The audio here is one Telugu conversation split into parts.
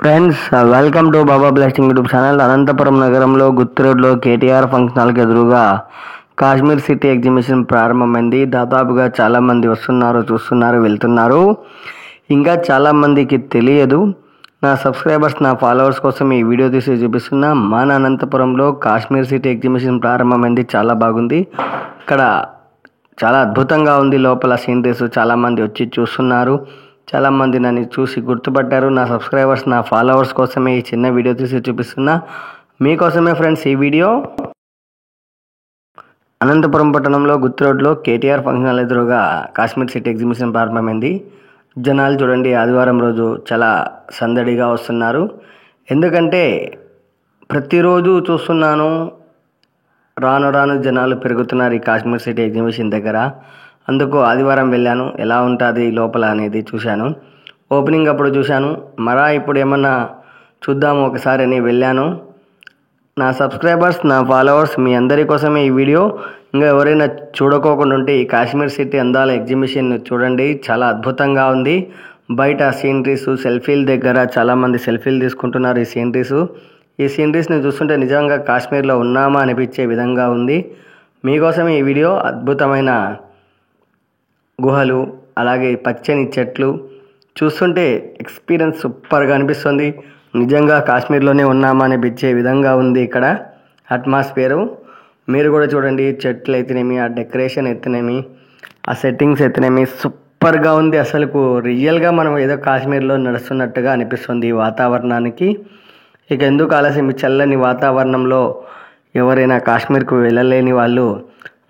Friends, welcome to Baba blasting YouTube channel. Anantapuram నగరంలో గుత్తి రోడ్లో కేటీఆర్ ఫంక్షన్ హాల్కి ఎదురుగా కాశ్మీర్ సిటీ ఎగ్జిబిషన్ ప్రారంభమైంది. దాదాపుగా చాలామంది వస్తున్నారు, చూస్తున్నారు, వెళ్తున్నారు. ఇంకా చాలామందికి తెలియదు. నా సబ్స్క్రైబర్స్, నా ఫాలోవర్స్ కోసం ఈ వీడియో తీసి చూపిస్తున్నా. మన అనంతపురంలో కాశ్మీర్ సిటీ ఎగ్జిబిషన్ ప్రారంభమైంది. చాలా బాగుంది. ఇక్కడ చాలా అద్భుతంగా ఉంది. లోపల సీనరీస్ చాలామంది వచ్చి చూస్తున్నారు. చాలామంది నన్ను చూసి గుర్తుపట్టారు. నా సబ్స్క్రైబర్స్, నా ఫాలోవర్స్ కోసమే ఈ చిన్న వీడియో తీసి చూపిస్తున్నా. మీకోసమే ఫ్రెండ్స్ ఈ వీడియో. అనంతపురం పట్టణంలో గుత్తి రోడ్లో కేటీఆర్ ఫంక్షన్ హాల్ ఎదురుగా కాశ్మీర్ సిటీ ఎగ్జిబిషన్ ప్రారంభమైంది. జనాలు చూడండి, ఆదివారం రోజు చాలా సందడిగా వస్తున్నారు. ఎందుకంటే ప్రతిరోజు చూస్తున్నాను, రాను రాను జనాలు పెరుగుతున్నారు ఈ కాశ్మీర్ సిటీ ఎగ్జిబిషన్ దగ్గర. అందుకు ఆదివారం వెళ్ళాను. ఎలా ఉంటుంది లోపల అనేది చూశాను. ఓపెనింగ్ అప్పుడు చూశాను. ఇప్పుడు ఏమన్నా చూద్దాము ఒకసారి అని వెళ్ళాను. నా సబ్స్క్రైబర్స్, నా ఫాలోవర్స్, మీ అందరి కోసమే ఈ వీడియో. ఇంకా ఎవరైనా చూడకోకుండా ఉంటే ఈ కాశ్మీర్ సిటీ అందాల ఎగ్జిబిషన్ చూడండి. చాలా అద్భుతంగా ఉంది. బయట సీనరీస్, సెల్ఫీల దగ్గర చాలామంది సెల్ఫీలు తీసుకుంటున్నారు. ఈ సీనరీస్ని చూస్తుంటే నిజంగా కాశ్మీర్లో ఉన్నామా అనిపించే విధంగా ఉంది. మీకోసమే ఈ వీడియో. అద్భుతమైన గుహలు, అలాగే పచ్చని చెట్లు చూస్తుంటే ఎక్స్పీరియన్స్ సూపర్గా అనిపిస్తుంది. నిజంగా కాశ్మీర్లోనే ఉన్నామా అనిపించే విధంగా ఉంది ఇక్కడ అట్మాస్ఫియరు. మీరు కూడా చూడండి. చెట్లు అయితేనేమి, ఆ డెకరేషన్ అయితేనేమి, ఆ సెట్టింగ్స్ అయితేనేమి సూపర్గా ఉంది. అసలుకు రియల్గా మనం ఏదో కాశ్మీర్లో నడుస్తున్నట్టుగా అనిపిస్తుంది ఈ వాతావరణానికి. ఇక ఎందుకు ఆలస్యం, ఈ చల్లని వాతావరణంలో ఎవరైనా కాశ్మీర్కు వెళ్ళలేని వాళ్ళు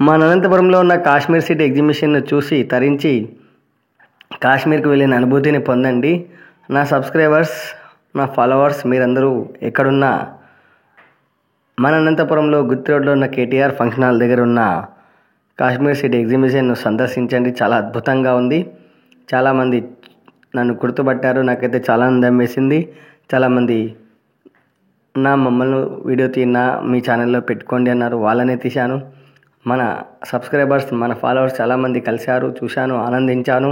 మన అనంతపురంలో ఉన్న కాశ్మీర్ సిటీ ఎగ్జిబిషన్ను చూసి తరించి కాశ్మీర్కి వెళ్ళిన అనుభూతిని పొందండి. నా సబ్స్క్రైబర్స్, నా ఫాలోవర్స్, మీరందరూ ఎక్కడున్నా మన అనంతపురంలో గుత్తి రోడ్లో ఉన్న కేటీఆర్ ఫంక్షన్ హాల్ దగ్గర ఉన్న కాశ్మీర్ సిటీ ఎగ్జిబిషన్ను సందర్శించండి. చాలా అద్భుతంగా ఉంది. చాలామంది నన్ను గుర్తుపట్టారు. నాకైతే చాలా ఆనందం వేసింది. చాలామంది మమ్మల్ని వీడియో మీ ఛానల్లో పెట్టుకోండి అన్నారు. వాళ్ళనే తీశాను. మన సబ్స్క్రైబర్స్, మన ఫాలోవర్స్ చాలామంది కలిశారు, చూశాను, ఆనందించాను.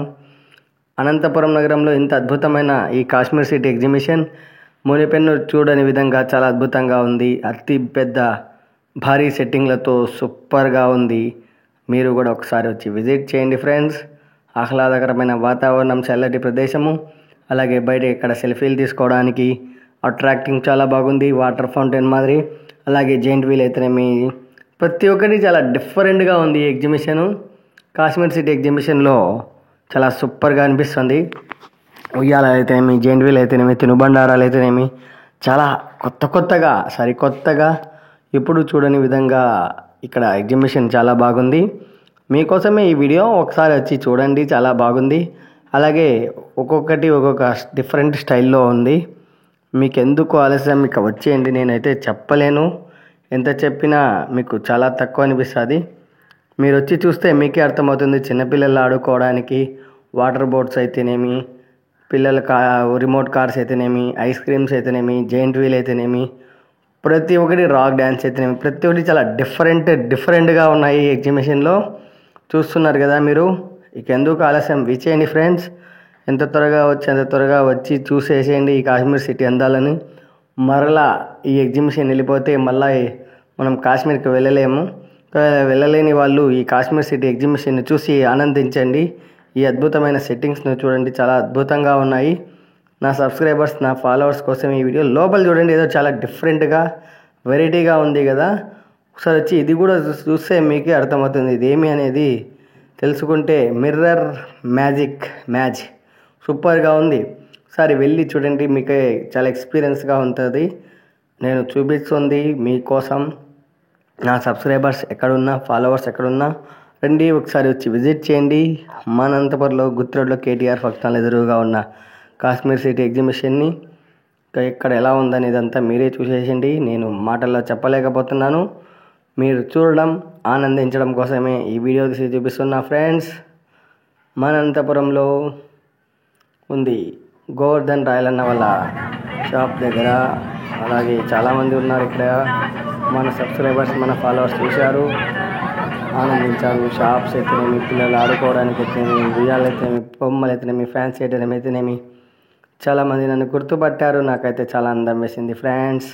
అనంతపురం నగరంలో ఇంత అద్భుతమైన ఈ కాశ్మీర్ సిటీ ఎగ్జిబిషన్ మునిపెన్ను చూడని విధంగా చాలా అద్భుతంగా ఉంది. అతి పెద్ద భారీ సెట్టింగ్లతో సూపర్గా ఉంది. మీరు కూడా ఒకసారి వచ్చి విజిట్ చేయండి ఫ్రెండ్స్. ఆహ్లాదకరమైన వాతావరణం, చల్లటి ప్రదేశము, అలాగే బయట ఇక్కడ సెల్ఫీలు తీసుకోవడానికి అట్రాక్టింగ్ చాలా బాగుంది. వాటర్ ఫౌంటైన్ మాదిరి, అలాగే జెయింట్ వీల్ అయితేనేమి, ప్రతి ఒక్కటి చాలా డిఫరెంట్గా ఉంది ఈ ఎగ్జిబిషను. కాశ్మీర్ సిటీ ఎగ్జిబిషన్లో చాలా సూపర్గా అనిపిస్తుంది. ఉయ్యాలలు అయితేనేమి, జెయింట్ వీల్ అయితేనేమి, తినుబండారాలు అయితేనేమి చాలా కొత్తగా, సరికొత్తగా, ఎప్పుడు చూడని విధంగా ఇక్కడ ఎగ్జిబిషన్ చాలా బాగుంది. మీకోసమే ఈ వీడియో. ఒకసారి వచ్చి చూడండి, చాలా బాగుంది. అలాగే ఒక్కొక్కటి ఒక్కొక్క డిఫరెంట్ స్టైల్లో ఉంది. మీకు ఎందుకు ఆలస్యం, ఇక వచ్చేయండి. నేనైతే చెప్పలేను, ఎంత చెప్పినా మీకు చాలా తక్కువ అనిపిస్తుంది. మీరు వచ్చి చూస్తే మీకే అర్థమవుతుంది. చిన్నపిల్లలు ఆడుకోవడానికి వాటర్ బోట్స్ అయితేనేమి, పిల్లల రిమోట్ కార్స్ అయితేనేమి, ఐస్ క్రీమ్స్ అయితేనేమి, జెయింట్ వీల్ అయితేనేమి, ప్రతి ఒక్కటి రాక్ డ్యాన్స్ అయితేనేమి, ప్రతి ఒక్కటి చాలా డిఫరెంట్గా ఉన్నాయి ఈ ఎగ్జిబిషన్లో. చూస్తున్నారు కదా మీరు. ఇక ఎందుకు ఆలస్యం, విచేయండి ఫ్రెండ్స్. ఎంత త్వరగా వచ్చి చూసేసేయండి ఈ కాశ్మీర్ సిటీ అందాలని. మరలా ఈ ఎగ్జిబిషన్ వెళ్ళిపోతే మళ్ళీ మనం కాశ్మీర్కి వెళ్ళలేని వాళ్ళు ఈ కాశ్మీర్ సిటీ ఎగ్జిబిషన్ని చూసి ఆనందించండి. ఈ అద్భుతమైన సెట్టింగ్స్ను చూడండి, చాలా అద్భుతంగా ఉన్నాయి. నా సబ్స్క్రైబర్స్, నా ఫాలోవర్స్ కోసం ఈ వీడియో. లోపల చూడండి, ఏదో చాలా డిఫరెంట్గా, వెరైటీగా ఉంది కదా. ఒకసారి వచ్చి ఇది కూడా చూస్తే మీకే అర్థమవుతుంది ఇదేమి అనేది తెలుసుకుంటే. మిర్రర్ మ్యాచ్ సూపర్గా ఉంది. ఒకసారి వెళ్ళి చూడండి, మీకే చాలా ఎక్స్పీరియన్స్గా ఉంటుంది. నేను చూపిస్తుంది మీకోసం. నా సబ్స్క్రైబర్స్ ఎక్కడున్నా, ఫాలోవర్స్ ఎక్కడున్నా రండి, ఒకసారి వచ్చి విజిట్ చేయండి. మన అనంతపురంలో గుత్తి రోడ్లో కేటీఆర్ ఫంక్షన్ హాల్ ఎదురుగా ఉన్న కాశ్మీర్ సిటీ ఎగ్జిబిషన్ని. ఇక్కడ ఎలా ఉందనేది అంతా మీరే చూసేసండి. నేను మాటల్లో చెప్పలేకపోతున్నాను. మీరు చూడడం, ఆనందించడం కోసమే ఈ వీడియో తీసి చూపిస్తున్నా ఫ్రెండ్స్. మన అనంతపురంలో ఉంది గోవర్ధన్ రాయల్ అన్న వాళ్ళ షాప్ దగ్గర. అలాగే చాలామంది ఉన్నారు ఇక్కడ. మన సబ్స్క్రైబర్స్, మన ఫాలోవర్స్ చూశారు, ఆనందించారు. షాప్స్ అయితేనేమి, పిల్లలు ఆడుకోవడానికి అయితేనేమి, ఉయ్యాలు అయితేనేమి, బొమ్మలు అయితేనేమి, ఫ్యాన్సీ ఐటెం అయితేనేమి చాలామంది నన్ను గుర్తుపట్టారు. నాకైతే చాలా అందం వేసింది ఫ్రెండ్స్.